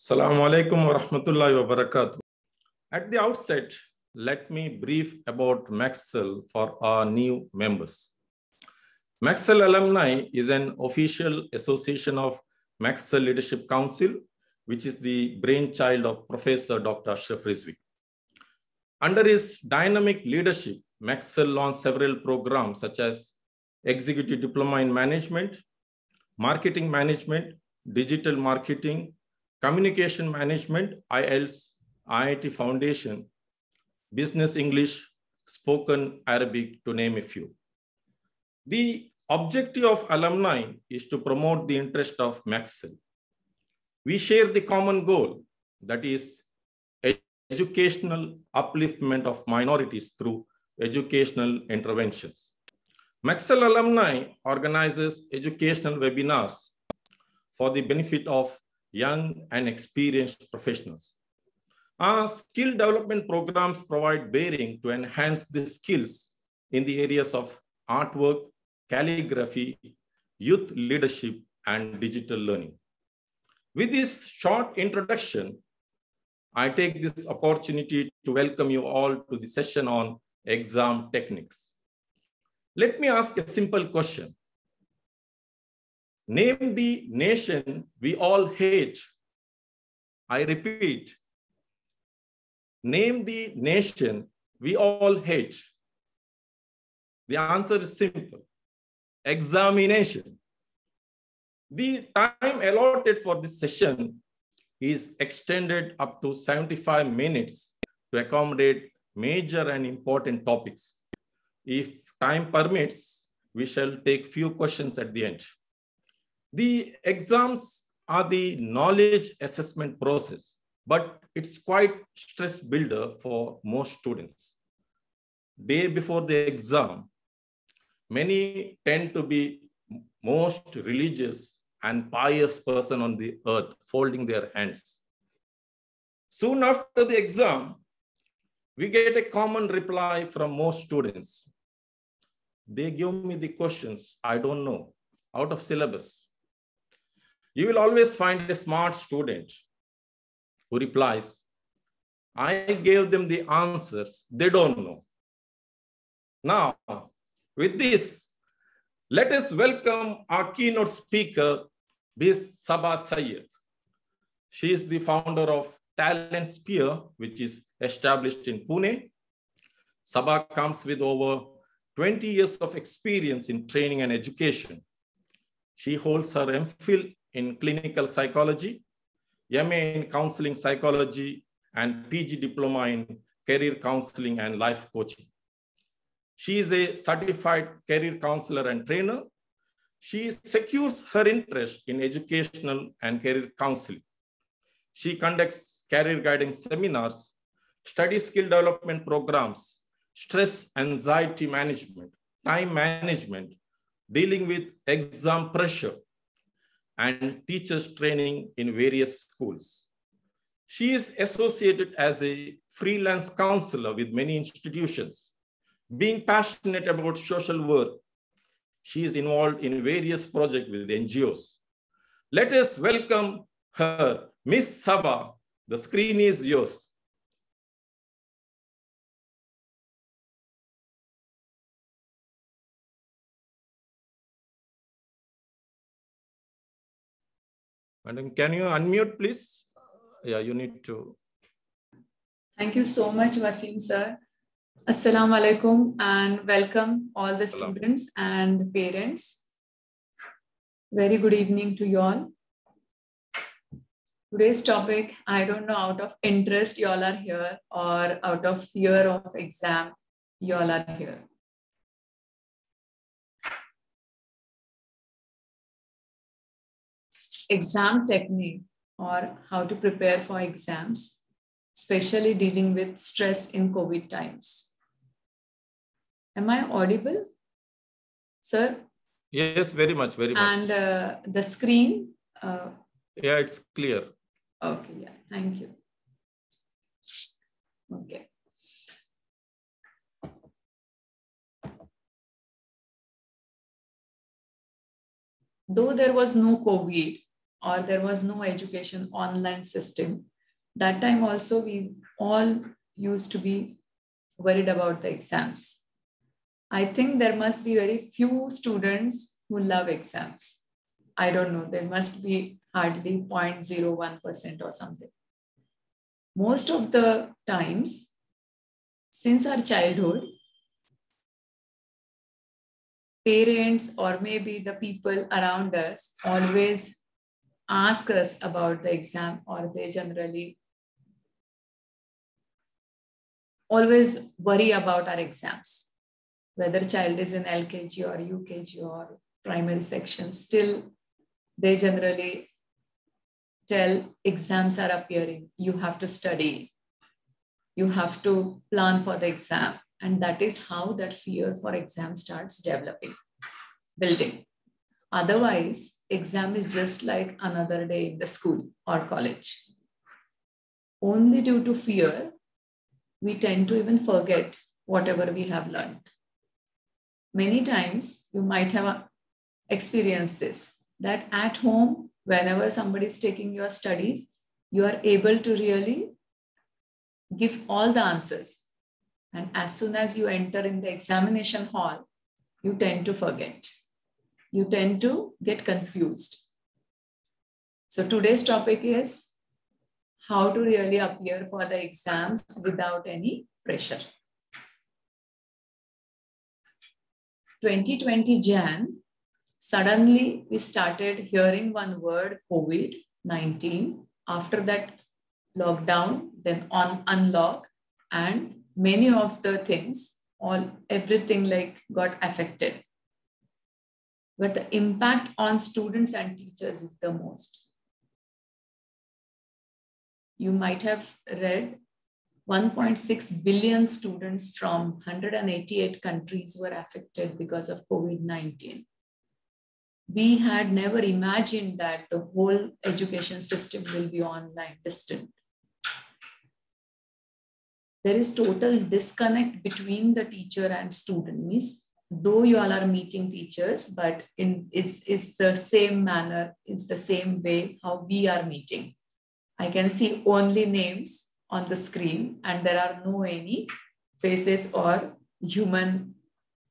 Assalamu alaikum wa rahmatullahi wa barakatuh. At the outset, let me brief about Maxell for our new members. Maxell Alumni is an official association of Maxell Leadership Council, which is the brainchild of Professor Dr. Ashraf Rizvi. Under his dynamic leadership, Maxell launched several programs such as Executive Diploma in Management, Marketing Management, Digital Marketing, Communication Management, IELTS, IIT Foundation, Business English, Spoken Arabic, to name a few. The objective of alumni is to promote the interest of Maxell. We share the common goal, that is educational upliftment of minorities through educational interventions. Maxell Alumni organizes educational webinars for the benefit of young and experienced professionals. Our skill development programs provide bearing to enhance the skills in the areas of artwork, calligraphy, youth leadership, and digital learning. With this short introduction, I take this opportunity to welcome you all to the session on exam techniques. Let me ask a simple question. Name the nation we all hate. I repeat, name the nation we all hate. The answer is simple: examination. The time allotted for this session is extended up to 75 minutes to accommodate major and important topics. If time permits, we shall take few questions at the end. The exams are the knowledge assessment process, but it's quite stress builder for most students. Day before the exam, many tend to be most religious and pious person on the earth, folding their hands. Soon after the exam, we get a common reply from most students. They give me the questions I don't know, out of syllabus. You will always find a smart student who replies, I gave them the answers they don't know. Now, with this, let us welcome our keynote speaker, Ms. Saba Syed. She is the founder of Talent Sphere, which is established in Pune. Saba comes with over 20 years of experience in training and education. She holds her MPhil in clinical psychology, MA in counseling psychology, and PG diploma in career counseling and life coaching. She is a certified career counselor and trainer. She secures her interest in educational and career counseling. She conducts career guidance seminars, study skill development programs, stress anxiety management, time management, dealing with exam pressure, and teachers training in various schools. She is associated as a freelance counselor with many institutions. Being passionate about social work, she is involved in various projects with NGOs. Let us welcome her, Miss Saba. The screen is yours. Madam, can you unmute, please? Yeah, you need to. Thank you so much, Wasim sir. Assalamu alaikum and welcome all the students and parents. Very good evening to you all. Today's topic, I don't know out of interest you all are here or out of fear of exam you all are here. Exam technique or how to prepare for exams, especially dealing with stress in COVID times. Am I audible, sir? Yes, very much, very much. And the screen? Yeah, it's clear. Okay, yeah, thank you. Okay. Though there was no COVID, or there was no education online system, that time also we all used to be worried about the exams. I think there must be very few students who love exams. I don't know, there must be hardly 0.01% or something. Most of the times, since our childhood, parents or maybe the people around us always ask us about the exam, or they generally always worry about our exams. Whether child is in LKG or UKG or primary section, still they generally tell exams are appearing, you have to study, you have to plan for the exam. And that is how that fear for exam starts building. Otherwise, exam is just like another day in the school or college. Only due to fear, we tend to even forget whatever we have learned. Many times you might have experienced this, that at home, whenever somebody is taking your studies, you are able to really give all the answers. And as soon as you enter in the examination hall, you tend to forget. You tend to get confused. So today's topic is how to really appear for the exams without any pressure. 2020 Jan, suddenly we started hearing one word, COVID-19. After that, lockdown, then unlock, and many of the things, everything like got affected. But the impact on students and teachers is the most. You might have read 1.6 billion students from 188 countries were affected because of COVID-19. We had never imagined that the whole education system will be online, distant. There is total disconnect between the teacher and student. Means, though you all are meeting teachers, but it's the same manner, it's the same way how we are meeting. I can see only names on the screen and there are no any faces or human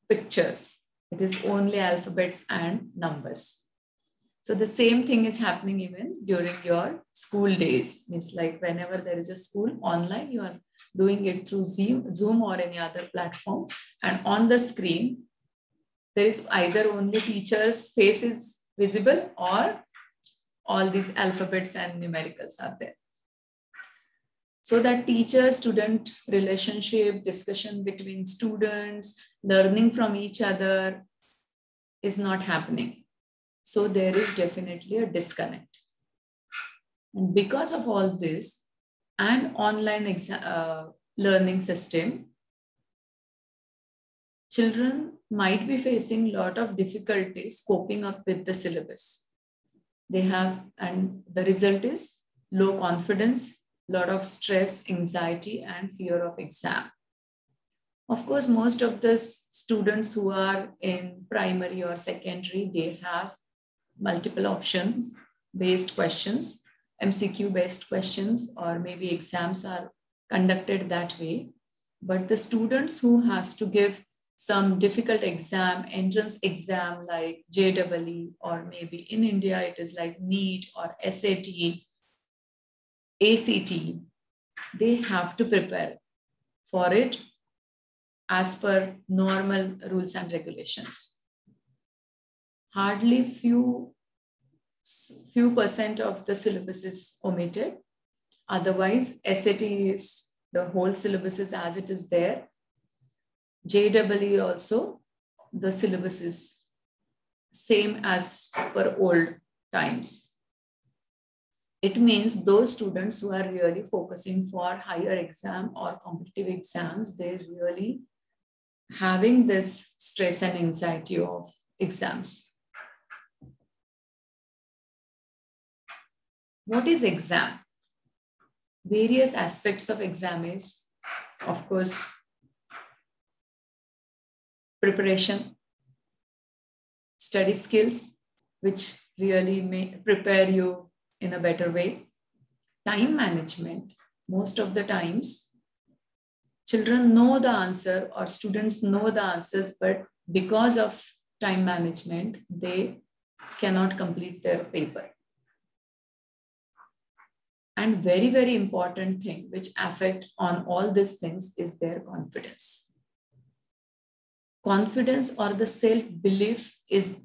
pictures. It is only alphabets and numbers. So the same thing is happening even during your school days. Means like whenever there is a school online, you are doing it through Zoom or any other platform. And on the screen, there is either only teacher's face is visible or all these alphabets and numericals are there. So that teacher-student relationship, discussion between students, learning from each other is not happening. So there is definitely a disconnect. And because of all this and online learning system, children might be facing a lot of difficulties coping up with the syllabus. They have, and the result is low confidence, lot of stress, anxiety, and fear of exam. Of course, most of the students who are in primary or secondary, they have multiple options based questions, MCQ based questions, or maybe exams are conducted that way. But the students who has to give some difficult exam, entrance exam like JEE, or maybe in India, it is like NEET or SAT, ACT, they have to prepare for it as per normal rules and regulations. Hardly few percent of the syllabus is omitted. Otherwise, SAT is the whole syllabus is as it is there. JEE also, the syllabus is same as per old times. It means those students who are really focusing for higher exam or competitive exams, they're really having this stress and anxiety of exams. What is exam? Various aspects of exam is, of course, preparation, study skills, which really may prepare you in a better way. Time management. Most of the times, children know the answer or students know the answers, but because of time management, they cannot complete their paper. And very, very important thing which affect on all these things is their confidence. Confidence or the self-belief is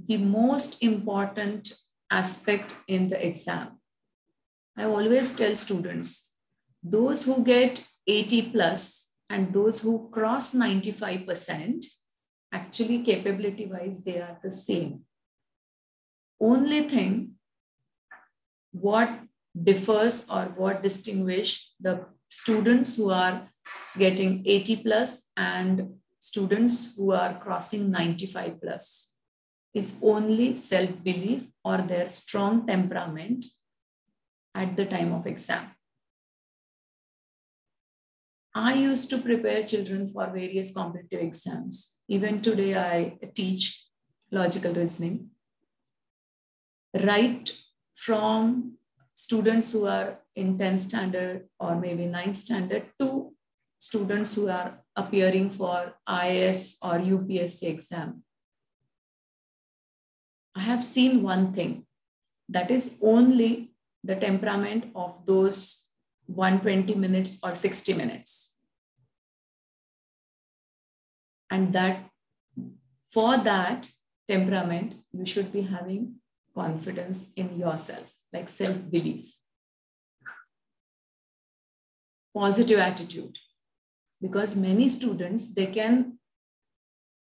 the most important aspect in the exam. I always tell students, those who get 80 plus and those who cross 95%, actually capability wise, they are the same. Only thing what differs or what distinguish the students who are getting 80 plus and students who are crossing 95 plus is only self-belief or their strong temperament at the time of exam. I used to prepare children for various competitive exams. Even today, I teach logical reasoning. Right from students who are in 10th standard or maybe 9th standard to students who are appearing for IAS or UPSC exam. I have seen one thing, that is only the temperament of those 120 minutes or 60 minutes. And that for that temperament, you should be having confidence in yourself, like self-belief. Positive attitude, because many students, they can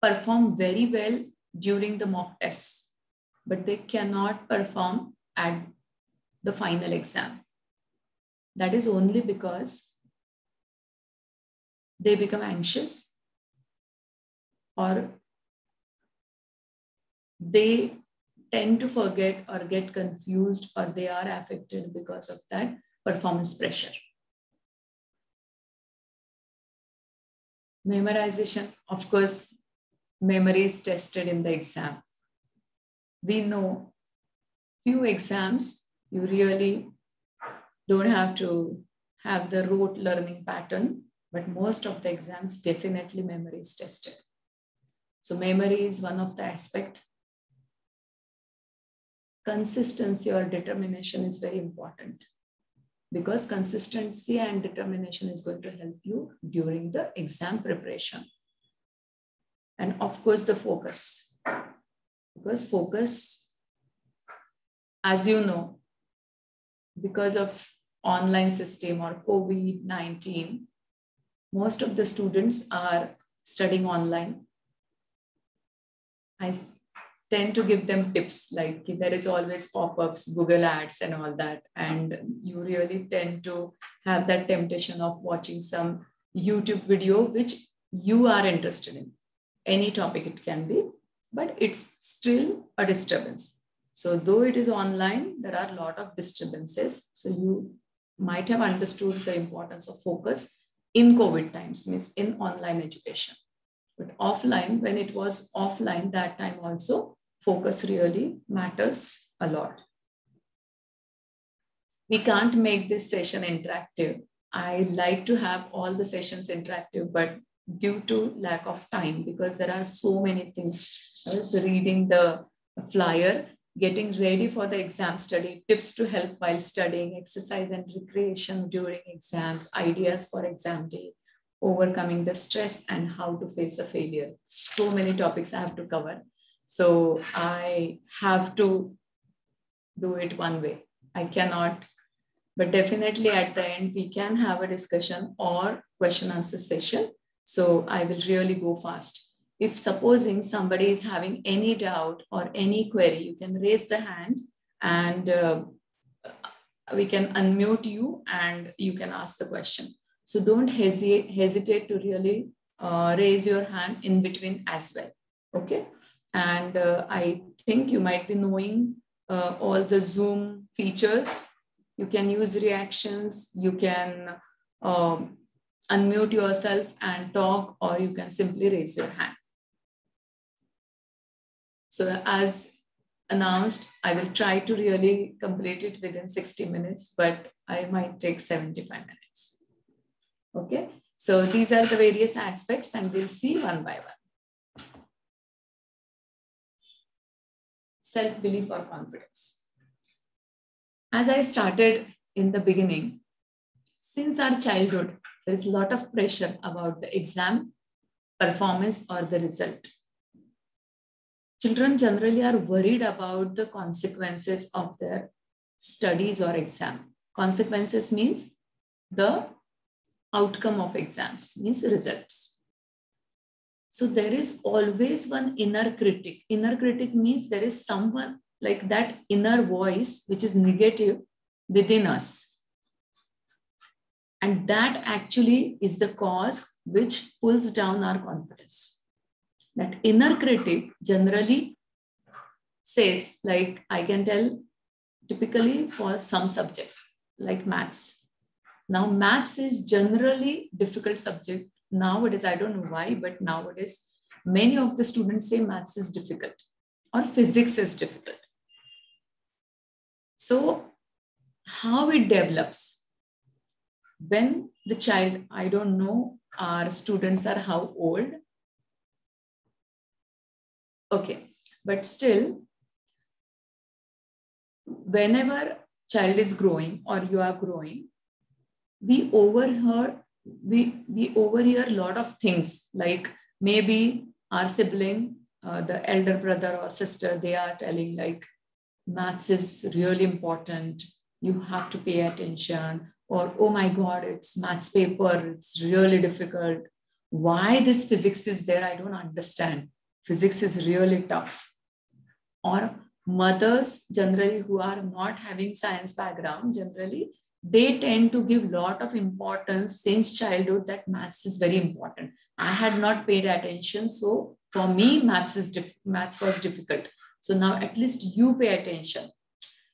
perform very well during the mock tests, but they cannot perform at the final exam. That is only because they become anxious or they tend to forget or get confused or they are affected because of that performance pressure. Memorization, of course, memory is tested in the exam. We know few exams, you really don't have to have the rote learning pattern, but most of the exams, definitely memory is tested. So memory is one of the aspects. Consistency or determination is very important because consistency and determination is going to help you during the exam preparation. And of course, the focus, because focus, as you know, because of online system or COVID-19, most of the students are studying online. I tend to give them tips like there is always pop-ups, Google ads and all that. And you really tend to have that temptation of watching some YouTube video, which you are interested in. Any topic it can be, but it's still a disturbance. So though it is online, there are a lot of disturbances. So you might have understood the importance of focus in COVID times, means in online education. But offline, when it was offline, that time also, focus really matters a lot. We can't make this session interactive. I like to have all the sessions interactive, but due to lack of time, because there are so many things. I was reading the flyer, getting ready for the exam study, tips to help while studying, exercise and recreation during exams, ideas for exam day, overcoming the stress and how to face a failure. So many topics I have to cover. So I have to do it one way. I cannot, but definitely at the end, we can have a discussion or question answer session. So I will really go fast. If supposing somebody is having any doubt or any query, you can raise the hand and we can unmute you and you can ask the question. So don't hesitate to really raise your hand in between as well. Okay. And I think you might be knowing all the Zoom features. You can use reactions. You can unmute yourself and talk, or you can simply raise your hand. So as announced, I will try to really complete it within 60 minutes, but I might take 75 minutes. Okay, so these are the various aspects and we'll see one by one. Self-belief or confidence. As I started in the beginning, since our childhood, there is a lot of pressure about the exam, performance, or the result. Children generally are worried about the consequences of their studies or exam. Consequences means the outcome of exams, means results. So there is always one inner critic. Inner critic means there is someone like that inner voice, which is negative within us. And that actually is the cause which pulls down our confidence. That inner critic generally says, like I can tell typically for some subjects like maths. Now maths is generally difficult subject. Nowadays, I don't know why, but nowadays, many of the students say maths is difficult or physics is difficult. So how it develops? When the child, I don't know, our students are how old? Okay, but still, whenever child is growing or you are growing, we overhear a lot of things, like maybe our sibling, the elder brother or sister, they are telling like, maths is really important, you have to pay attention, or oh my God, it's maths paper, it's really difficult. Why this physics is there, I don't understand. Physics is really tough. Or mothers generally who are not having science background, generally, they tend to give a lot of importance since childhood that maths is very important. I had not paid attention. So for me, maths was difficult. So now at least you pay attention.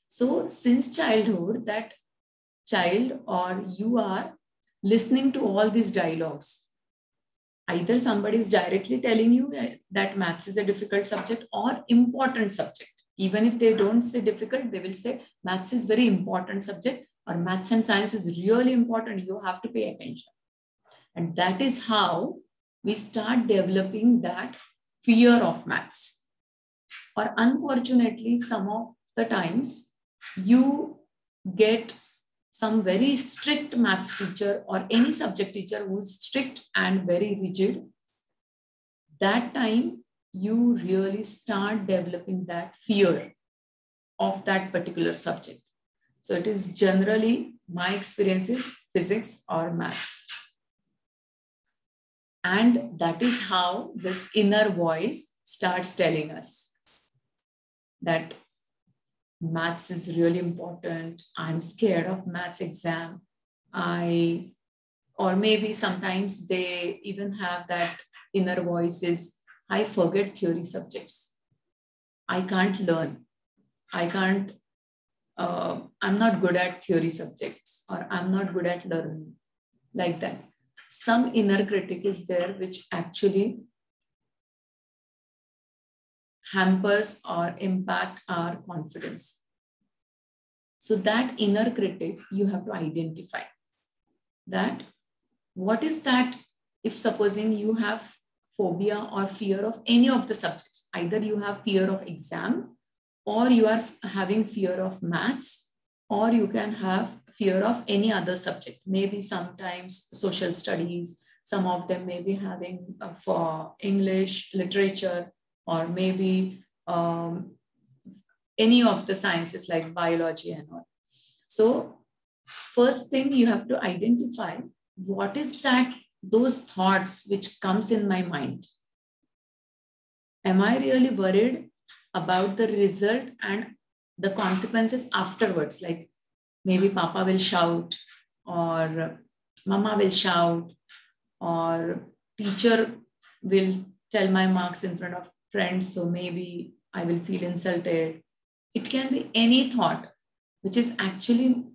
So since childhood, that child or you are listening to all these dialogues. Either somebody is directly telling you that maths is a difficult subject or important subject. Even if they don't say difficult, they will say maths is very important subject or maths and science is really important. You have to pay attention. And that is how we start developing that fear of maths. Or unfortunately, some of the times you get some very strict maths teacher or any subject teacher who is strict and very rigid. That time you really start developing that fear of that particular subject. So it is generally my experience is physics or maths. And that is how this inner voice starts telling us that maths is really important. I'm scared of maths exam. Or maybe sometimes they even have that inner voice is, I forget theory subjects. I can't learn. I'm not good at theory subjects, or I'm not good at learning, like that. Some inner critic is there which actually hampers or impact our confidence. So that inner critic, you have to identify that what is that. If supposing you have phobia or fear of any of the subjects, either you have fear of exam or you are having fear of maths, or you can have fear of any other subject. Maybe sometimes social studies, some of them may be having for English, literature, or maybe any of the sciences like biology and all. So first thing you have to identify what is that, those thoughts which comes in my mind. Am I really worried about the result and the consequences afterwards? Like maybe Papa will shout or Mama will shout or teacher will tell my marks in front of friends. So maybe I will feel insulted. It can be any thought which is actually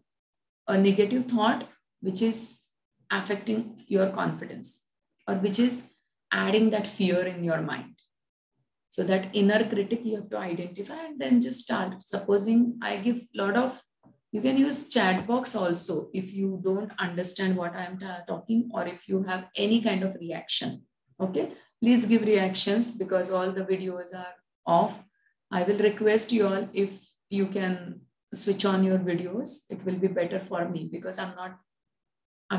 a negative thought, which is affecting your confidence or which is adding that fear in your mind. So that inner critic you have to identify and then just start. Supposing I give a lot of, you can use chat box also if you don't understand what I'm talking, or if you have any kind of reaction. Okay, please give reactions because all the videos are off. I will request you all, if you can switch on your videos, it will be better for me, because I'm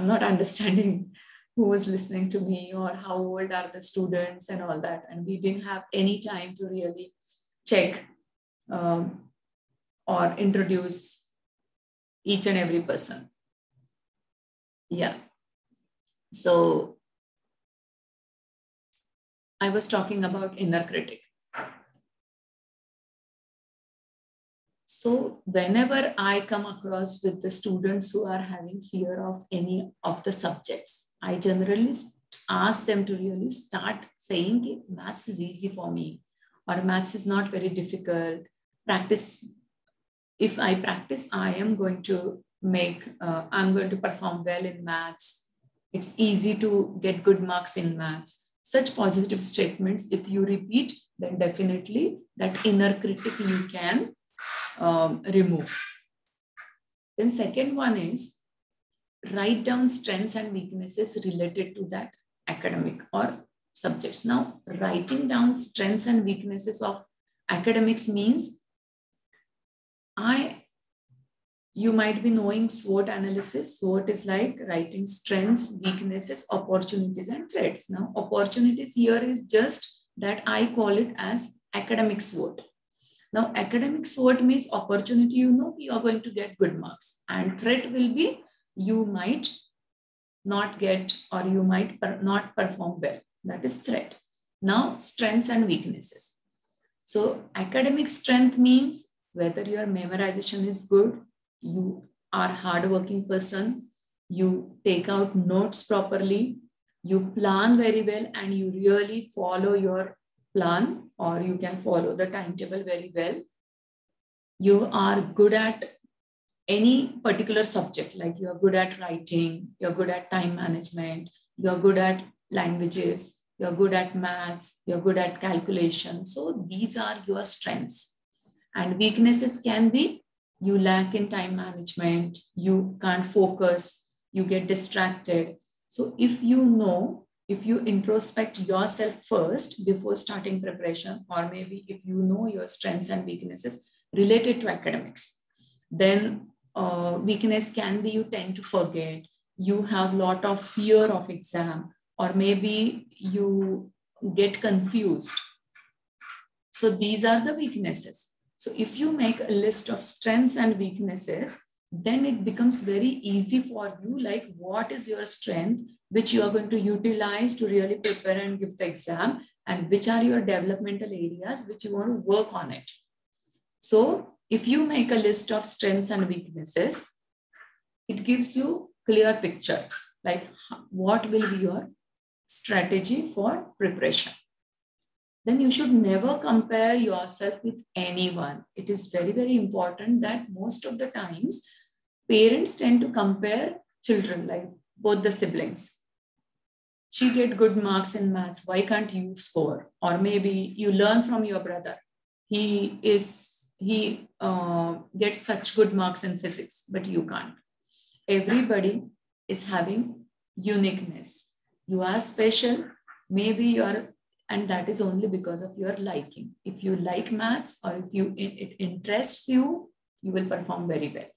not understanding who is listening to me or how old are the students and all that. And we didn't have any time to really check or introduce each and every person. Yeah. So I was talking about inner critic. So whenever I come across with the students who are having fear of any of the subjects, I generally ask them to really start saying, maths is easy for me, or maths is not very difficult. Practice. If I practice, I am going to I'm going to perform well in maths. It's easy to get good marks in maths. Such positive statements, if you repeat, then definitely that inner critic you can remove. Then second one is write down strengths and weaknesses related to that academic or subjects. Now, writing down strengths and weaknesses of academics means you might be knowing SWOT analysis. SWOT is like writing strengths, weaknesses, opportunities, and threats. Now, opportunities here is just that I call it as academic SWOT. Now, academic SWOT means opportunity, you are going to get good marks, and threat will be you might not get, or you might not perform well. That is threat. Now, strengths and weaknesses. So academic strength means whether your memorization is good, you are hardworking person, you take out notes properly, you plan very well, and you really follow your plan, or you can follow the timetable very well. You are good at any particular subject, like you are good at writing, you're good at time management, you're good at languages, you're good at maths, you're good at calculation. So these are your strengths. And weaknesses can be you lack in time management, you can't focus, you get distracted. So if you introspect yourself first before starting preparation, or maybe if you know your strengths and weaknesses related to academics, then weakness can be you tend to forget, you have a lot of fear of exam, or maybe you get confused. So these are the weaknesses. So if you make a list of strengths and weaknesses, then it becomes very easy for you, like what is your strength, which you are going to utilize to really prepare and give the exam, and which are your developmental areas which you want to work on it. So if you make a list of strengths and weaknesses, it gives you a clear picture, like what will be your strategy for preparation. Then you should never compare yourself with anyone. It is very, very important that most of the times parents tend to compare children, like both the siblings. She get good marks in maths, why can't you score? Or maybe you learn from your brother. He gets such good marks in physics, but you can't. Everybody is having uniqueness. You are special, maybe you're, and that is only because of your liking. If you like maths, or if it interests you, you will perform very well.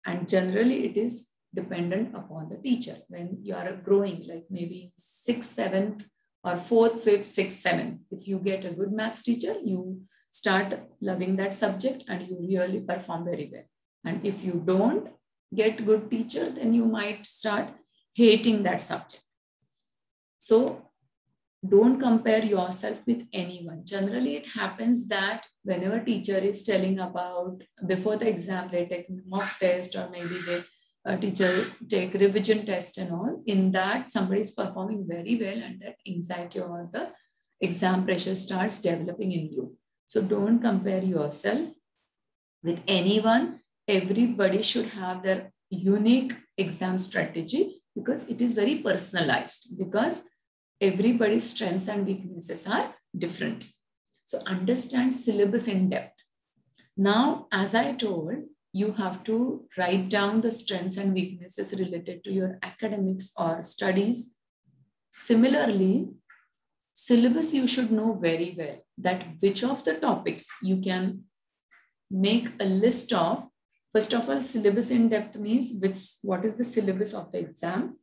And generally it is dependent upon the teacher. When you are growing, like maybe 6th, 7th, or 4th, 5th, 6th, 7th, if you get a good maths teacher, you start loving that subject and you really perform very well. And if you don't get good teacher, then you might start hating that subject. So don't compare yourself with anyone. Generally, it happens that whenever teacher is telling about before the exam, they take mock test, or maybe teacher take revision test and all. In that, somebody is performing very well, and that anxiety or the exam pressure starts developing in you. So don't compare yourself with anyone. Everybody should have their unique exam strategy, because it is very personalized, because everybody's strengths and weaknesses are different. So understand syllabus in depth. Now, as I told, you have to write down the strengths and weaknesses related to your academics or studies. Similarly, syllabus you should know very well, that which of the topics you can make a list of. First of all, syllabus in depth means what is the syllabus of the exam?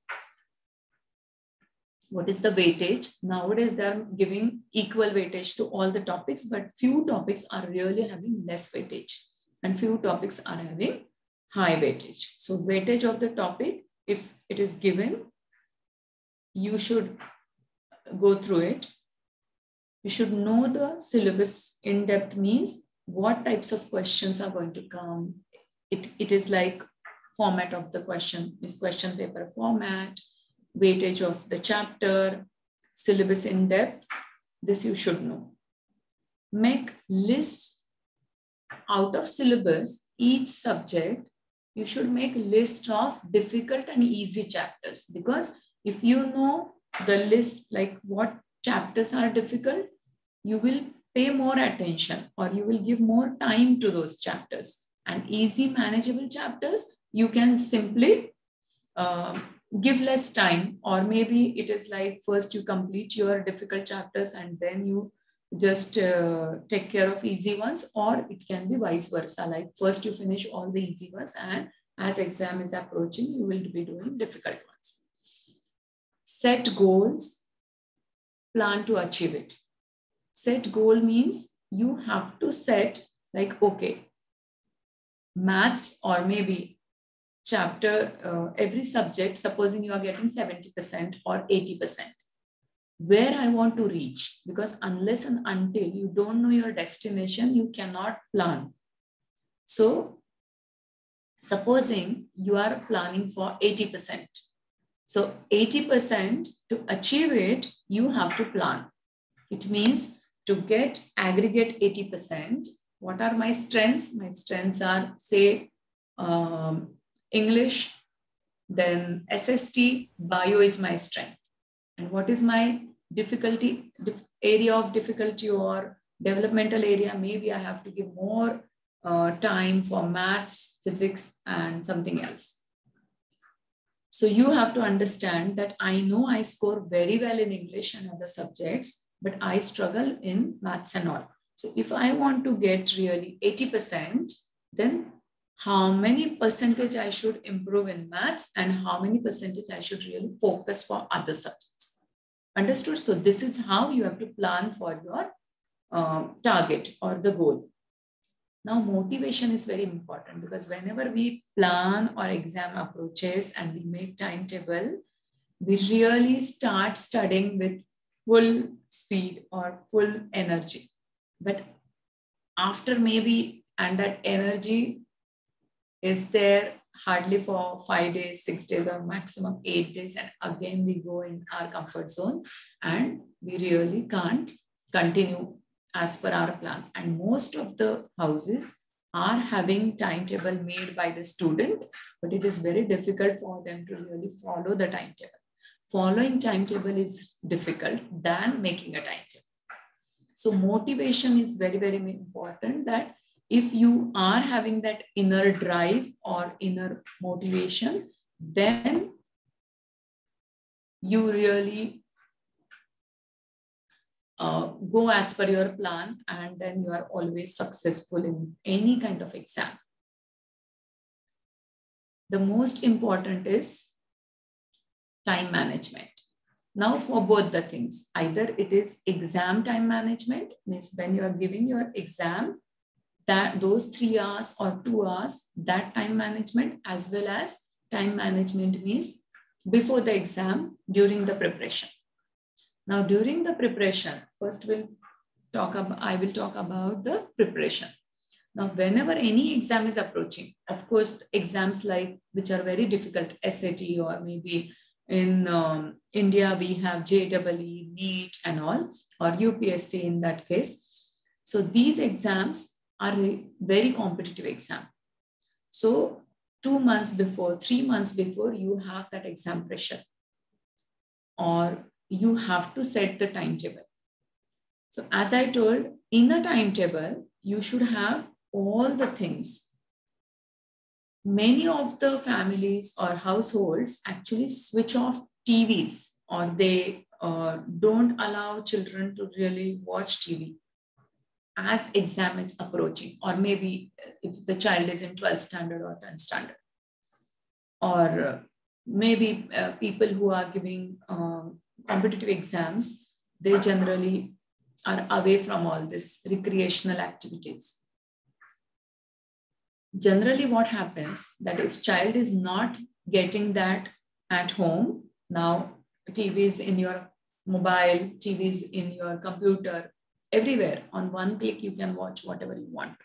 What is the weightage? Nowadays, they are giving equal weightage to all the topics, but few topics are really having less weightage and few topics are having high weightage. So weightage of the topic, if it is given, you should go through it. You should know the syllabus in depth means what types of questions are going to come. It is like format of the question is question paper format, weightage of the chapter, syllabus in depth. This you should know. Make lists out of syllabus, each subject. You should make list of difficult and easy chapters, because if you know the list, like what chapters are difficult, you will pay more attention or you will give more time to those chapters. And easy manageable chapters, you can simply give less time, or maybe it is like first you complete your difficult chapters and then you just take care of easy ones, or it can be vice versa, like first you finish all the easy ones and as exam is approaching, you will be doing difficult ones. Set goals, plan to achieve it. Set goal means you have to set like, okay, maths or maybe chapter, every subject, supposing you are getting 70% or 80%, where I want to reach, because unless and until you don't know your destination, you cannot plan. So supposing you are planning for 80%. So 80%, to achieve it, you have to plan. It means to get aggregate 80%, what are my strengths? My strengths are, say, English, then SST, bio is my strength. And what is my difficulty, area of difficulty or developmental area? Maybe I have to give more time for maths, physics, and something else. So you have to understand that I know I score very well in English and other subjects, but I struggle in maths and all. So if I want to get really 80%, then how many percentage I should improve in maths and how many percentage I should really focus for other subjects. Understood? So this is how you have to plan for your target or the goal. Now, motivation is very important, because whenever we plan our exam approaches and we make timetable, we really start studying with full speed or full energy. But after maybe, and that energy is there hardly for 5 days, 6 days, or maximum 8 days. And again, we go in our comfort zone and we really can't continue as per our plan. And most of the houses are having timetable made by the student, but it is very difficult for them to really follow the timetable. Following timetable is difficult than making a timetable. So motivation is very, very important, that if you are having that inner drive or inner motivation, then you really go as per your plan, and then you are always successful in any kind of exam. The most important is time management. Now for both the things, either it is exam time management, means when you are giving your exam, that those 3 hours or 2 hours, that time management, as well as time management means before the exam, during the preparation. Now, during the preparation, first I will talk about the preparation. Now, whenever any exam is approaching, of course, exams like which are very difficult, SAT, or maybe in India, we have JEE, NEET and all, or UPSC in that case. So these exams are very competitive exam. So 2 months before, 3 months before, you have that exam pressure, or you have to set the timetable. So as I told, in the timetable, you should have all the things. Many of the families or households actually switch off TVs, or they don't allow children to really watch TV as exam is approaching, or maybe if the child is in 12th standard or 10th standard, or maybe people who are giving competitive exams, they generally are away from all this recreational activities. Generally what happens that if child is not getting that at home, now TVs in your mobile, TVs in your computer, everywhere, on one click you can watch whatever you want.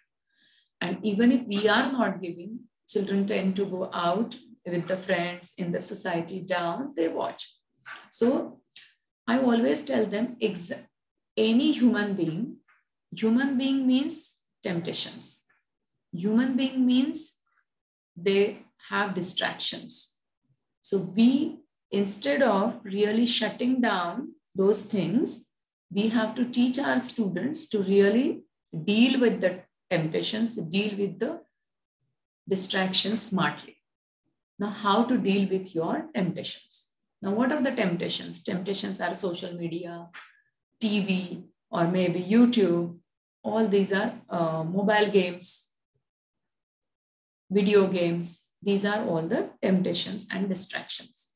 And even if we are not giving, children tend to go out with the friends in the society down, they watch. So I always tell them, any human being means temptations. Human being means they have distractions. So we, instead of really shutting down those things, we have to teach our students to really deal with the temptations, deal with the distractions smartly. Now, how to deal with your temptations? Now, what are the temptations? Temptations are social media, TV, or maybe YouTube. All these are mobile games, video games. These are all the temptations and distractions.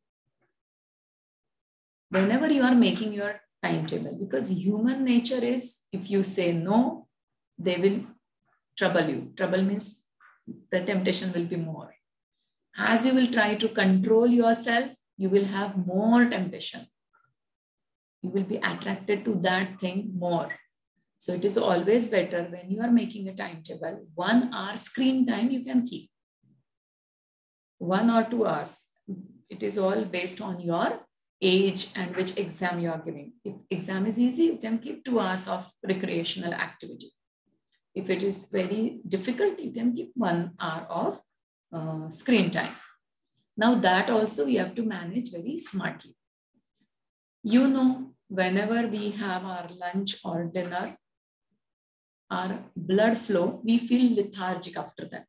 Whenever you are making your timetable, because human nature is, if you say no, they will trouble you. Trouble means the temptation will be more. As you will try to control yourself, you will have more temptation. You will be attracted to that thing more. So it is always better when you are making a timetable, 1 hour screen time you can keep. 1 or 2 hours. It is all based on your age and which exam you are giving. If exam is easy, you can keep 2 hours of recreational activity. If it is very difficult, you can keep 1 hour of screen time. Now that also we have to manage very smartly. You know, whenever we have our lunch or dinner, our blood flow, we feel lethargic after that.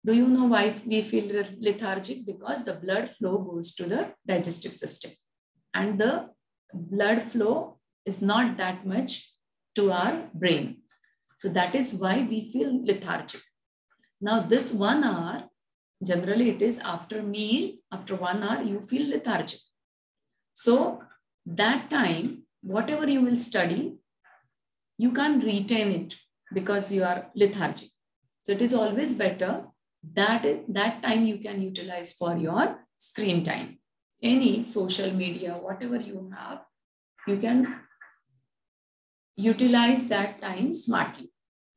Do you know why we feel lethargic? Because the blood flow goes to the digestive system, and the blood flow is not that much to our brain. So that is why we feel lethargic. Now this 1 hour, generally it is after meal, after 1 hour, you feel lethargic. So that time, whatever you will study, you can't retain it because you are lethargic. So it is always better that time you can utilize for your screen time. Any social media, whatever you have, you can utilize that time smartly.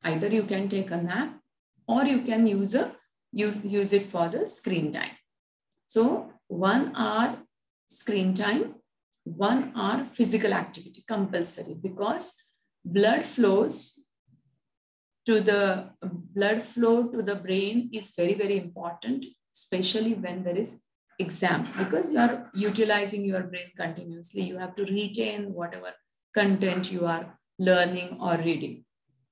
Either you can take a nap or you can use it for the screen time. So 1 hour screen time, 1 hour physical activity compulsory, because blood flow to the brain is very, very important, especially when there is exam, because you are utilizing your brain continuously. You have to retain whatever content you are learning or reading.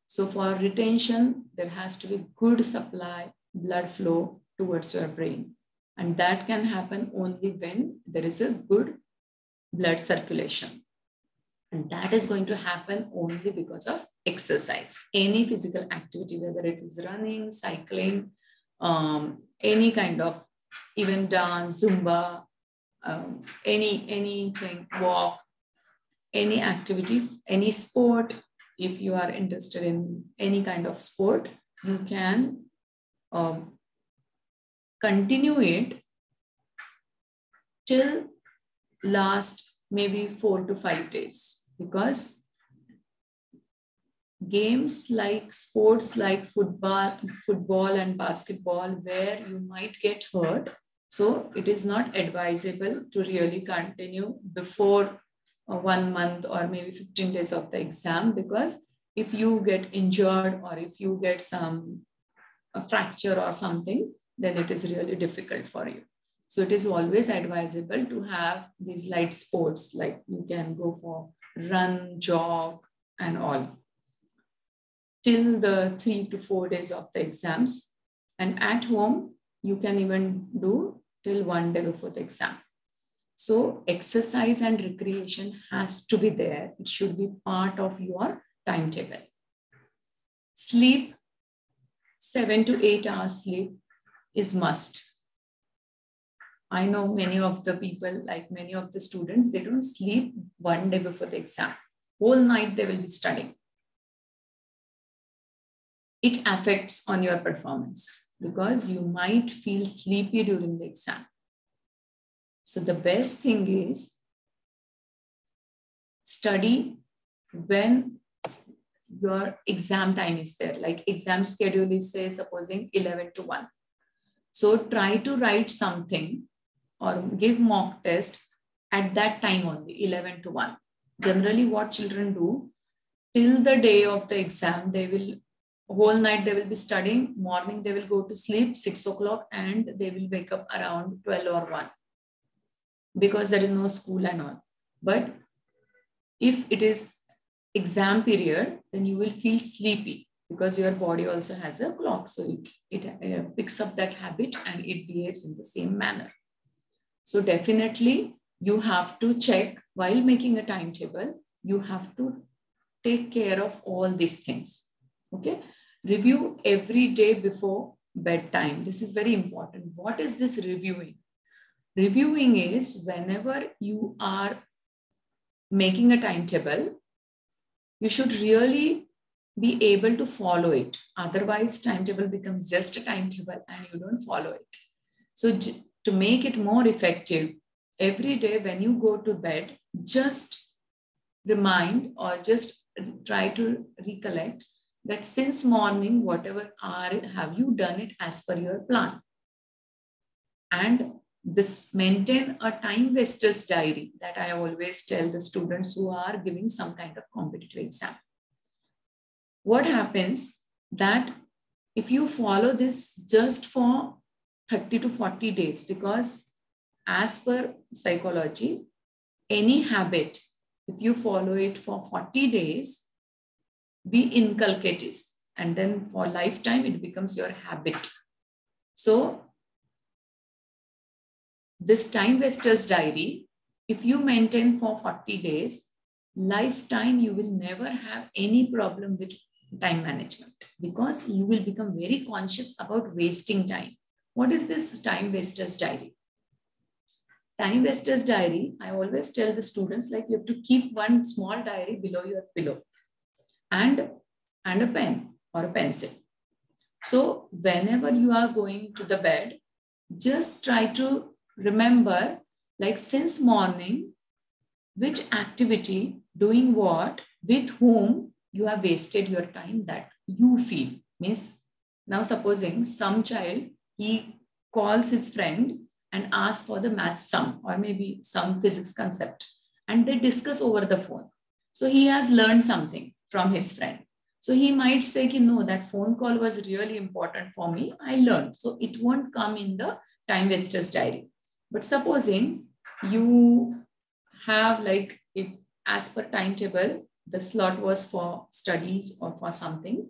So for retention, there has to be good supply blood flow towards your brain. And that can happen only when there is a good blood circulation. And that is going to happen only because of exercise. Any physical activity, whether it is running, cycling, any kind of, even dance, Zumba, anything, walk, any activity, any sport. If you are interested in any kind of sport, you can continue it till last maybe 4 to 5 days, because games like sports like football and basketball, where you might get hurt. So it is not advisable to really continue before 1 month or maybe 15 days of the exam, because if you get injured or if you get a fracture or something, then it is really difficult for you. So it is always advisable to have these light sports, like you can go for run, jog, and all till the 3 to 4 days of the exams. And at home, you can even do till 1 day before the exam. So exercise and recreation has to be there. It should be part of your timetable. Sleep, 7 to 8 hours sleep is must. I know many of the people, like many of the students, they don't sleep 1 day before the exam. Whole night they will be studying. It affects on your performance because you might feel sleepy during the exam. So the best thing is study when your exam time is there. Like exam schedule is, say, supposing 11 to 1. So try to write something or give mock test at that time only, 11 to 1. Generally what children do, till the day of the exam, they will, whole night they will be studying, morning they will go to sleep 6 o'clock and they will wake up around 12 or 1 because there is no school and all. But if it is exam period, then you will feel sleepy because your body also has a clock. So it picks up that habit and it behaves in the same manner. So definitely you have to check while making a timetable, you have to take care of all these things. Okay. Review every day before bedtime. This is very important. What is this reviewing? Reviewing is whenever you are making a timetable, you should really be able to follow it. Otherwise, timetable becomes just a timetable and you don't follow it. So to make it more effective, every day when you go to bed, just remind or just try to recollect that since morning, whatever hour, have you done it as per your plan? And this maintain a time waster's diary that I always tell the students who are giving some kind of competitive exam. What happens that if you follow this just for 30 to 40 days, because as per psychology, any habit, if you follow it for 40 days, we inculcate it. And then for lifetime, it becomes your habit. So this time waster's diary, if you maintain for 40 days, lifetime, you will never have any problem with time management because you will become very conscious about wasting time. What is this time waster's diary? Time waster's diary, I always tell the students, like you have to keep one small diary below your pillow and a pen or a pencil. So whenever you are going to the bed, just try to remember, like since morning, which activity, doing what, with whom you have wasted your time that you feel. Means now supposing some child, he calls his friend and asks for the math sum or maybe some physics concept and they discuss over the phone. So he has learned something from his friend. So he might say, no, that phone call was really important for me. I learned. So it won't come in the time waster's diary. But supposing you have like it as per timetable, the slot was for studies or for something.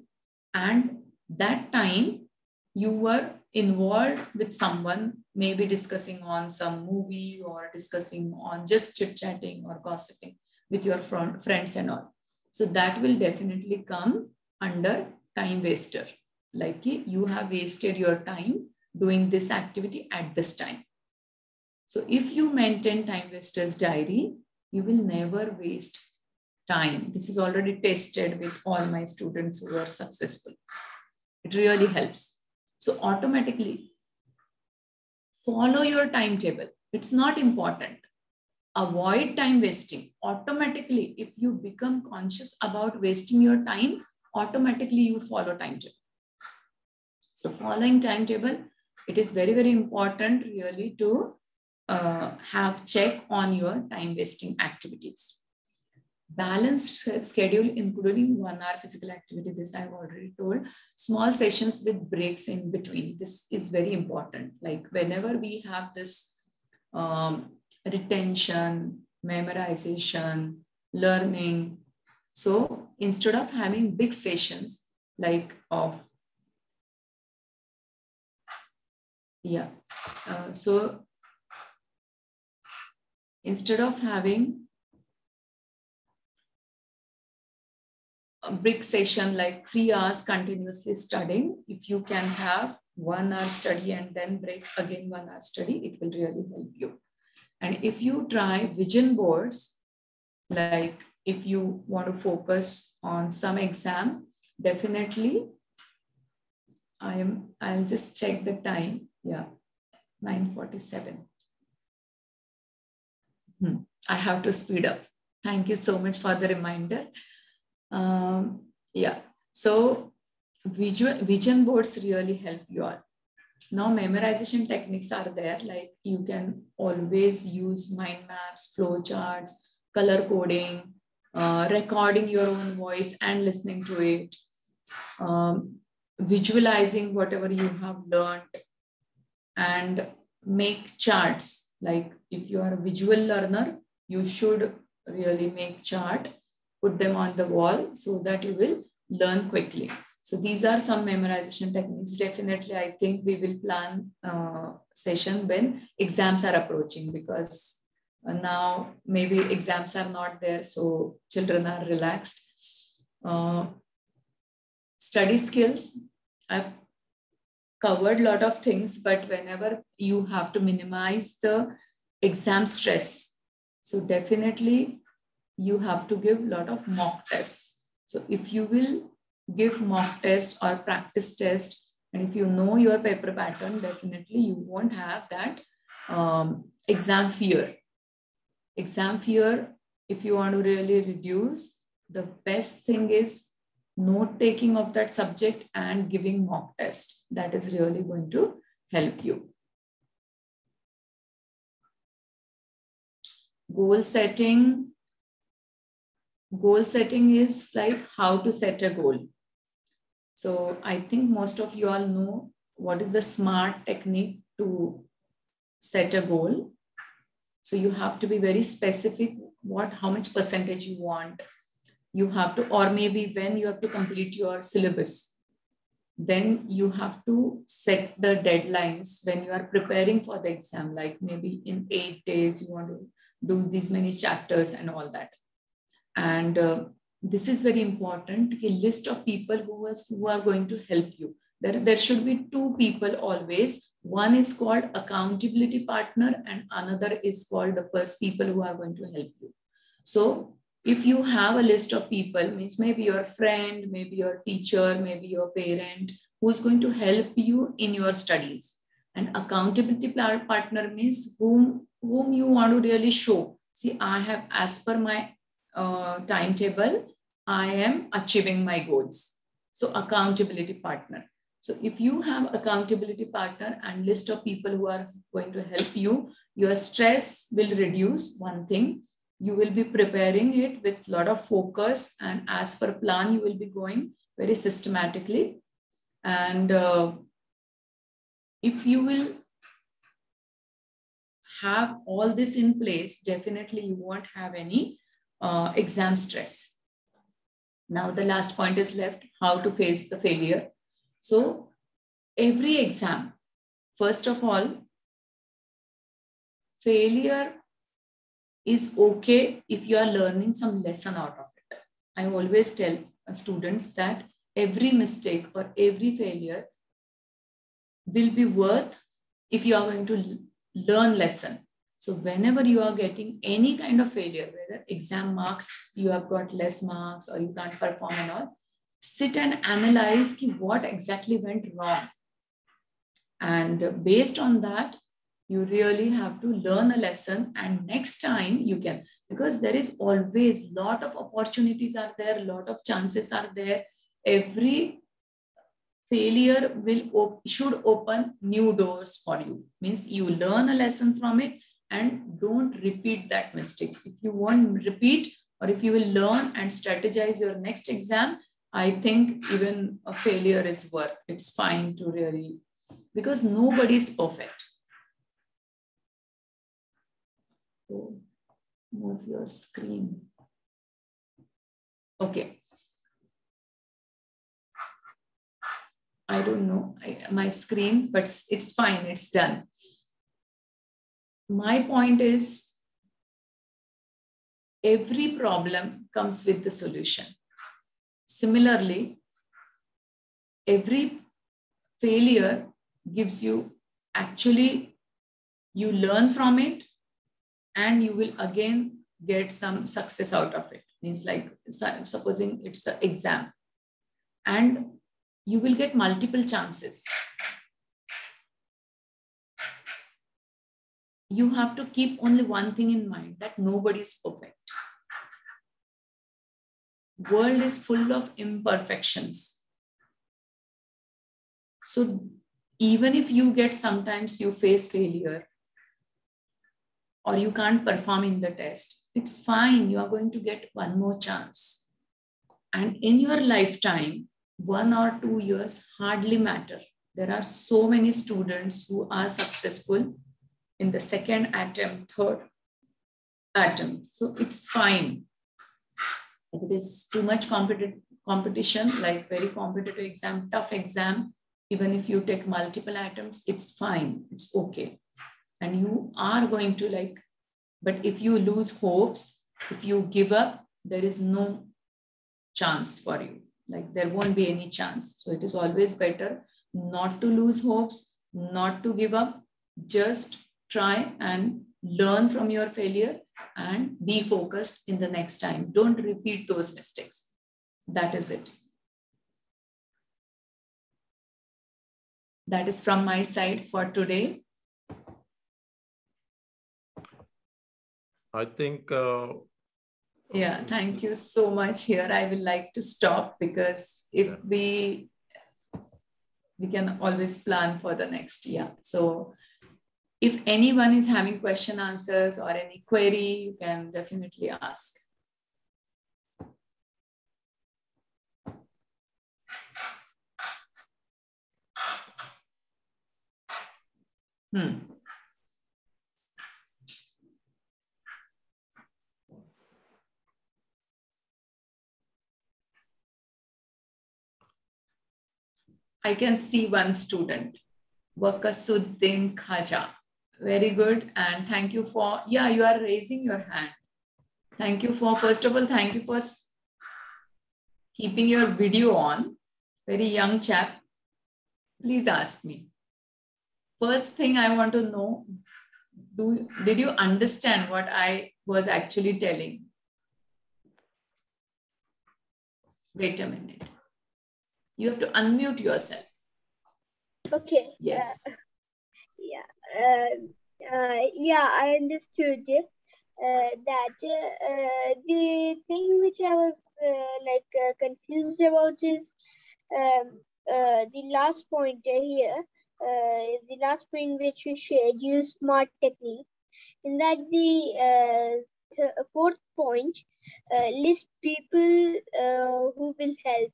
And that time you were involved with someone, maybe discussing on some movie or discussing on just chit-chatting or gossiping with your friends and all. So that will definitely come under time waster. Like you have wasted your time doing this activity at this time. So if you maintain time waster's diary, you will never waste time. This is already tested with all my students who are successful. It really helps. So automatically follow your timetable. It's not important. Avoid time wasting. Automatically, if you become conscious about wasting your time, automatically you follow timetable. So following timetable, it is very, very important really to have check on your time wasting activities. Balanced schedule, including 1 hour physical activity. This I've already told. Small sessions with breaks in between. This is very important. Like whenever we have this retention, memorization, learning. So instead of having big sessions like so instead of having a big session like 3 hours continuously studying, if you can have 1 hour study and then break again 1 hour study, it will really help you. And if you try vision boards, like if you want to focus on some exam, definitely I'll just check the time. Yeah, 9:47. I have to speed up. Thank you so much for the reminder. Yeah, so vision boards really help you all. Now memorization techniques are there, like you can always use mind maps, flow charts, color coding, recording your own voice and listening to it, visualizing whatever you have learned, and make charts. Like if you are a visual learner, you should really make chart, put them on the wall so that you will learn quickly. So these are some memorization techniques. Definitely, I think we will plan a session when exams are approaching, because now maybe exams are not there, so children are relaxed. Study skills, I've covered a lot of things, but whenever you have to minimize the exam stress, so definitely you have to give a lot of mock tests. So if you will give mock test or practice test, and if you know your paper pattern, definitely you won't have that exam fear. Exam fear, if you want to really reduce, the best thing is note taking of that subject and giving mock test. That is really going to help you. Goal setting. Goal setting is like how to set a goal. So I think most of you all know what is the SMART technique to set a goal. So you have to be very specific how much percentage you want. You have to, or maybe when you have to complete your syllabus, then you have to set the deadlines when you are preparing for the exam, like maybe in 8 days, you want to do these many chapters and all that. And this is very important, a list of people who are going to help you. There should be 2 people always. One is called accountability partner and another is called the first people who are going to help you. So if you have a list of people, means maybe your friend, maybe your teacher, maybe your parent, who's going to help you in your studies. And accountability partner means whom you want to really show. See, I have, as per my timetable, I am achieving my goals. So accountability partner. So if you have accountability partner and list of people who are going to help you, your stress will reduce. One thing, you will be preparing it with a lot of focus, and as per plan, you will be going very systematically. And if you will have all this in place, definitely you won't have any exam stress. Now the last point is left, how to face the failure. So every exam, first of all, failure is okay if you are learning some lesson out of it. I always tell students that every mistake or every failure will be worth if you are going to learn lesson. So whenever you are getting any kind of failure, whether exam marks, you have got less marks or you can't perform and all, sit and analyze what exactly went wrong. And based on that, you really have to learn a lesson, and next time you can, because there is always a lot of opportunities are there, a lot of chances are there. Every failure should open new doors for you. Means you learn a lesson from it and don't repeat that mistake. If you won't repeat, or if you will learn and strategize your next exam, I think even a failure is worth. It's fine to really, because nobody is perfect. So move your screen. Okay. I don't know my screen, but it's fine. It's done. My point is, every problem comes with the solution. Similarly, every failure gives you, actually, you learn from it and you will again get some success out of it. Means like, supposing it's an exam and you will get multiple chances. You have to keep only one thing in mind, that nobody is perfect. World is full of imperfections. So even if you get, sometimes you face failure or you can't perform in the test, it's fine. You are going to get one more chance. And in your lifetime, 1 or 2 years hardly matter. There are so many students who are successful in the second attempt, third attempt. So it's fine. If it is too much competition, like very competitive exam, tough exam, even if you take multiple attempts, it's fine. It's okay. And you are going to like, but if you lose hopes, if you give up, there is no chance for you. Like there won't be any chance. So it is always better not to lose hopes, not to give up. Just try and learn from your failure and be focused in the next time. Don't repeat those mistakes. That is it. That is from my side for today. I think. Yeah, thank you so much. Here I will like to stop, because if we can always plan for the next year. So if anyone is having question answers or any query, you can definitely ask. I can see one student, Wakasuddin Khaja. Very good. And thank you for, yeah, you are raising your hand. Thank you for, first of all, thank you for keeping your video on. Very young chap. Please ask me. First thing I want to know, did you understand what I was actually telling? Wait a minute. You have to unmute yourself. Okay. Yes. Yeah, I understood it. That the thing which I was confused about is the last point here. The last point which you shared, use SMART technique. In that, the fourth point, list people who will help.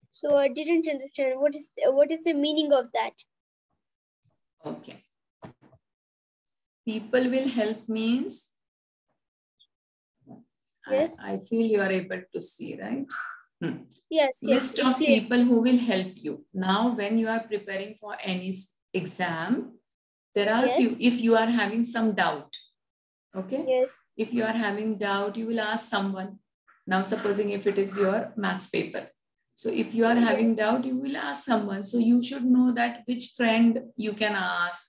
So I didn't understand what is the meaning of that. Okay. People will help means, yes. I feel you are able to see, right? Yes. List of people who will help you. Now, when you are preparing for any exam, there are few, if you are having some doubt, okay? Yes. If you are having doubt, you will ask someone. Now, supposing if it is your maths paper. So if you are having doubt, you will ask someone. So you should know that which friend you can ask,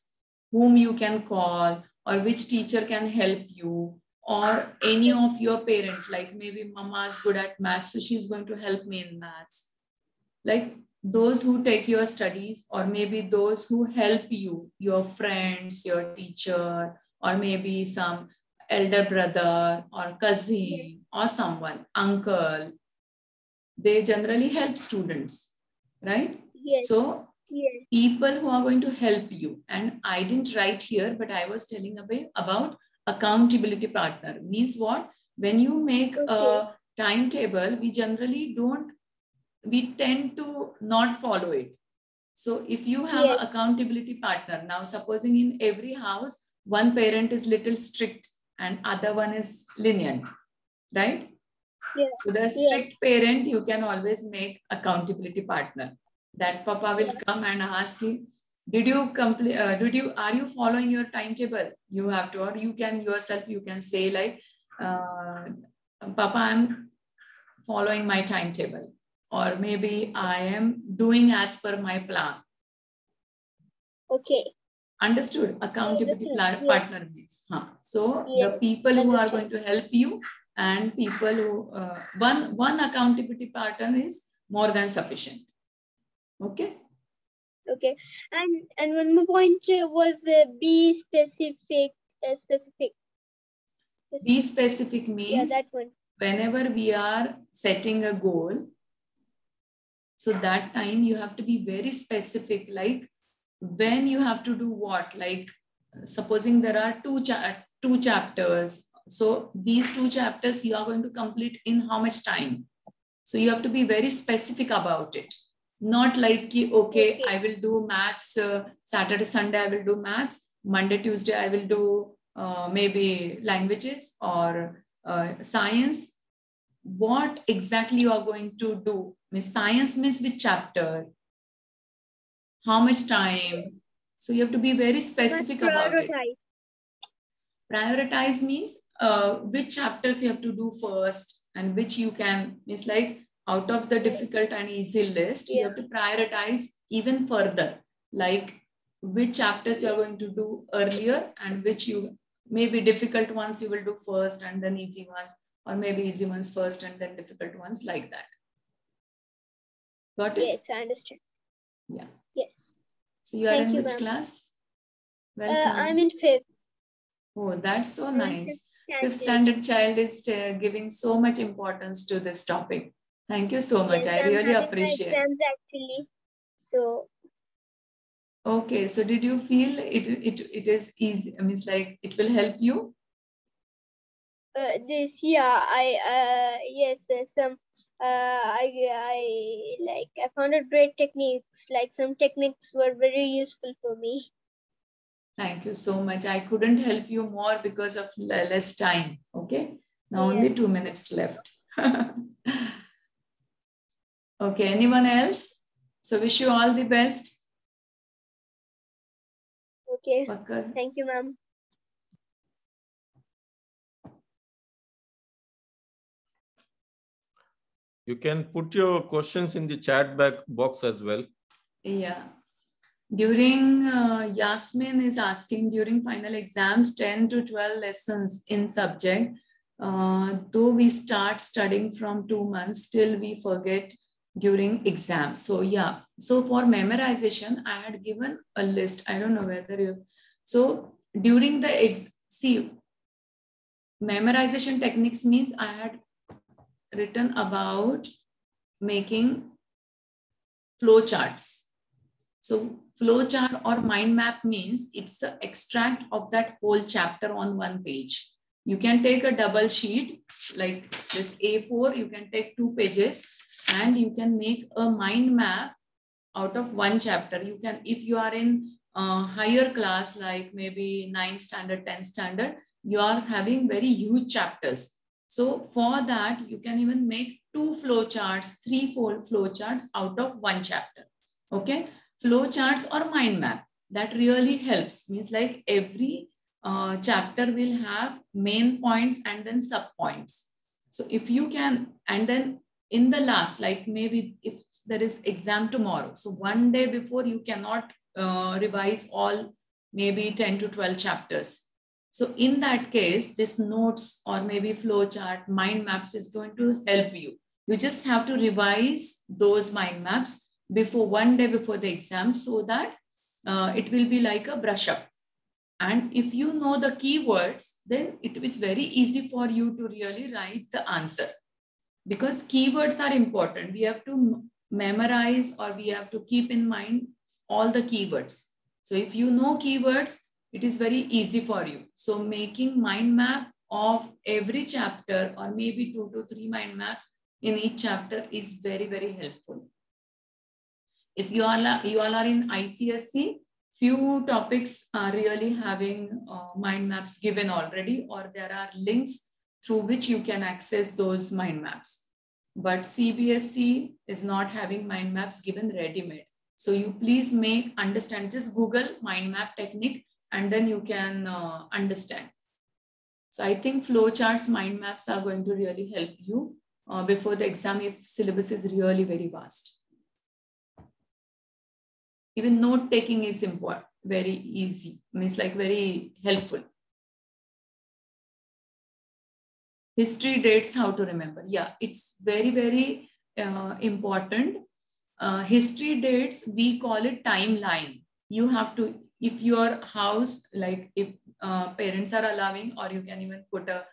whom you can call, or which teacher can help you, or any of your parents, like maybe mama is good at maths, so she's going to help me in maths. Like those who take your studies, or maybe those who help you, your friends, your teacher, or maybe some elder brother or cousin or someone, uncle. They generally help students, right? Yes. So people who are going to help you, and I didn't write here, but I was telling about accountability partner. Means what? When you make a timetable, we generally we tend to not follow it. So if you have an accountability partner, now supposing in every house, one parent is little strict and other one is lenient, right? Yeah. So the strict parent, you can always make accountability partner. That papa will come and ask you, did you complete, are you following your timetable? You have to, or you can yourself, you can say like, papa, I'm following my timetable, or maybe I am doing as per my plan. Okay. Understood? Accountability partner means. So Yes, the people who are understood. going to help you and people who, one accountability partner is more than sufficient. Okay? Okay. And one more point was be specific. Be specific means that one. Whenever we are setting a goal, so that time you have to be very specific, like when you have to do what, like supposing there are two chapters. So these 2 chapters you are going to complete in how much time? So you have to be very specific about it. Not like, okay, I will do maths, Saturday, Sunday, I will do maths. Monday, Tuesday, I will do maybe languages or science. What exactly you are going to do? Science means which chapter? How much time? So you have to be very specific about it. Prioritize means which chapters you have to do first and which you can, means like out of the difficult and easy list, you have to prioritize even further, like which chapters you are going to do earlier and which you, maybe difficult ones you will do first and then easy ones, or maybe easy ones first and then difficult ones, like that. Got it? Yes, I understand. Yeah. Yes. So you are in which class? Welcome. I'm in 5th. Oh, that's so nice. 5th standard child is giving so much importance to this topic. Thank you so much. Yes, I really appreciate it. Exams actually. So. Okay, so did you feel it is easy? I mean, it's like it will help you? I found out great techniques. Like some techniques were very useful for me. Thank you so much. I couldn't help you more because of less time. Okay, now only 2 minutes left. Okay, anyone else? So wish you all the best. Okay. Thank you, ma'am. You can put your questions in the chat box as well. Yeah. During, Yasmin is asking, during final exams, 10 to 12 lessons in subject, though we start studying from 2 months, still we forget during exams. So yeah, so for memorization, I had given a list. I don't know whether you, so during the, see, memorization techniques means I had written about making flow charts. So flowchart or mind map means it's the extract of that whole chapter on one page. You can take a double sheet like this A4, you can take 2 pages and you can make a mind map out of one chapter. You can, if you are in higher class, like maybe 9th standard, 10th standard, you are having very huge chapters. So for that, you can even make 2 flowcharts, 3 flowcharts out of one chapter. Okay. Flowcharts or mind map, that really helps. Means like every chapter will have main points and then sub points. So if you can, and then in the last, like maybe if there is exam tomorrow, so one day before you cannot revise all maybe 10 to 12 chapters. So in that case, this notes or maybe flowchart, mind maps is going to help you. You just have to revise those mind maps before one day before the exam, so that it will be like a brush up. And if you know the keywords, then it is very easy for you to really write the answer, because keywords are important. We have to memorize or we have to keep in mind all the keywords. So if you know keywords, it is very easy for you. So making mind map of every chapter or maybe 2 to 3 mind maps in each chapter is very, very helpful. If you all are in ICSE, few topics are really having mind maps given already, or there are links through which you can access those mind maps. But CBSE is not having mind maps given ready-made. So you please understand, just Google mind map technique and then you can understand. So I think flowcharts, mind maps are going to really help you before the exam if syllabus is really very vast. Even note taking is important, very easy, means like very helpful. History dates, how to remember. Yeah, it's very, very important. History dates, we call it timeline. You have to, if your house, like if parents are allowing, or you can even put a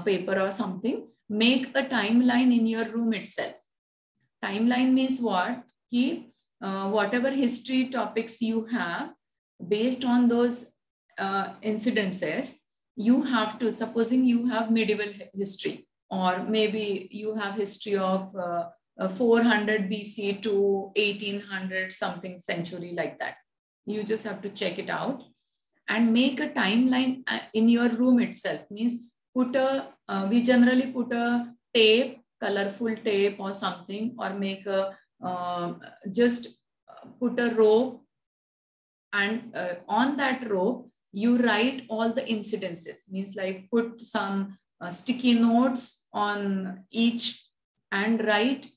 paper or something, make a timeline in your room itself. Timeline means what? Whatever history topics you have, based on those incidences, you have to, supposing you have medieval history, or maybe you have history of 400 BC to 1800 something century, like that. You just have to check it out and make a timeline in your room itself. Means put we generally put a tape, colorful tape or something, or make a, just put a rope, and on that rope, you write all the incidences. Means like put some sticky notes on each and write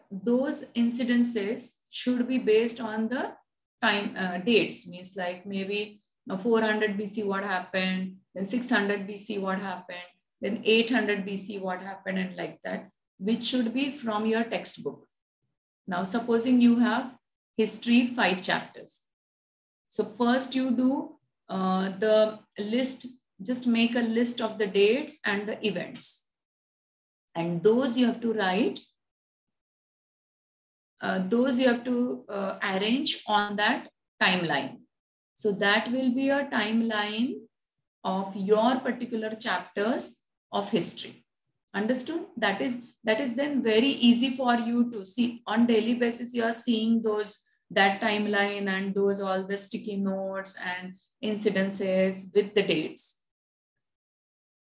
those incidences should be based on the time dates. Means like maybe 400 BC what happened, then 600 BC what happened, then 800 BC what happened, and like that, which should be from your textbook. Now, supposing you have history 5 chapters. So first you do the list, just make a list of the dates and the events. And those you have to write, those you have to arrange on that timeline. So that will be a timeline of your particular chapters of history. Understood? That is then very easy for you to see. On daily basis, you are seeing that timeline and those all the sticky notes and incidences with the dates.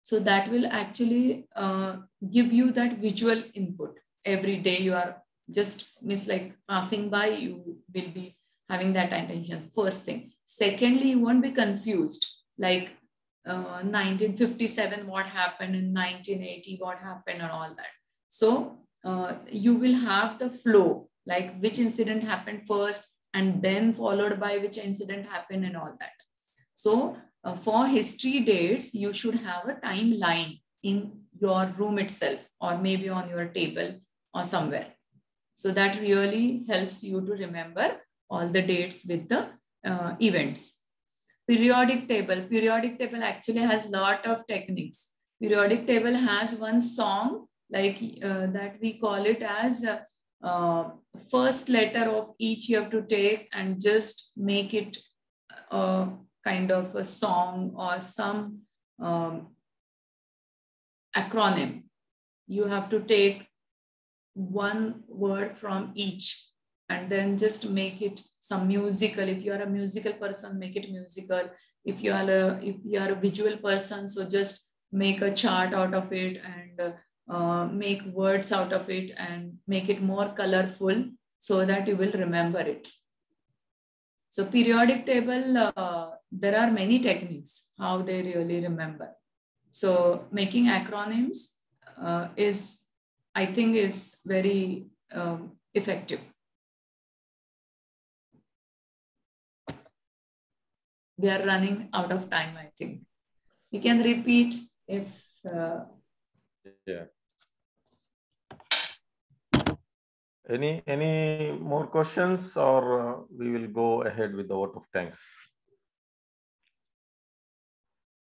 So that will actually give you that visual input. Every day you are just like passing by, you will be having that attention, first thing. Secondly, you won't be confused, like 1957 what happened, in 1980 what happened, and all that. So you will have the flow, like which incident happened first and then followed by which incident happened and all that. So for history dates, you should have a timeline in your room itself, or maybe on your table or somewhere. So that really helps you to remember all the dates with the events. Periodic table actually has a lot of techniques. Periodic table has one song, like that we call it as first letter of each you have to take and just make it kind of a song or some acronym. You have to take one word from each and then just make it some musical. If you are a musical person, make it musical. If you are a visual person, so just make a chart out of it and make words out of it and make it more colorful so that you will remember it. So periodic table, there are many techniques how they really remember. So making acronyms I think is very effective. We are running out of time, I think. You can repeat if... Yeah. Any more questions, or we will go ahead with the vote of thanks?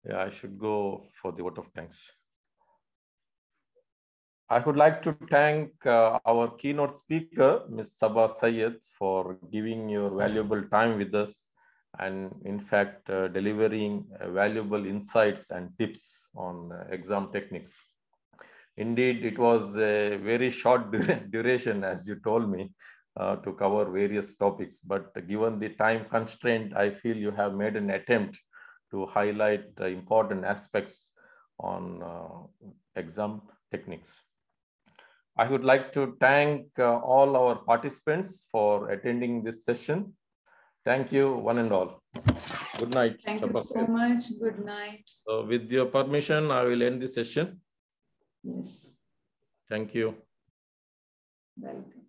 Yeah, I should go for the vote of thanks. I would like to thank our keynote speaker, Ms. Sabah Syed, for giving your valuable time with us and in fact delivering valuable insights and tips on exam techniques. Indeed, it was a very short duration, as you told me, to cover various topics. But given the time constraint, I feel you have made an attempt to highlight the important aspects on exam techniques. I would like to thank all our participants for attending this session. Thank you, one and all. Good night. Thank you so much. Good night. So with your permission, I will end the session. Yes. Thank you. Welcome.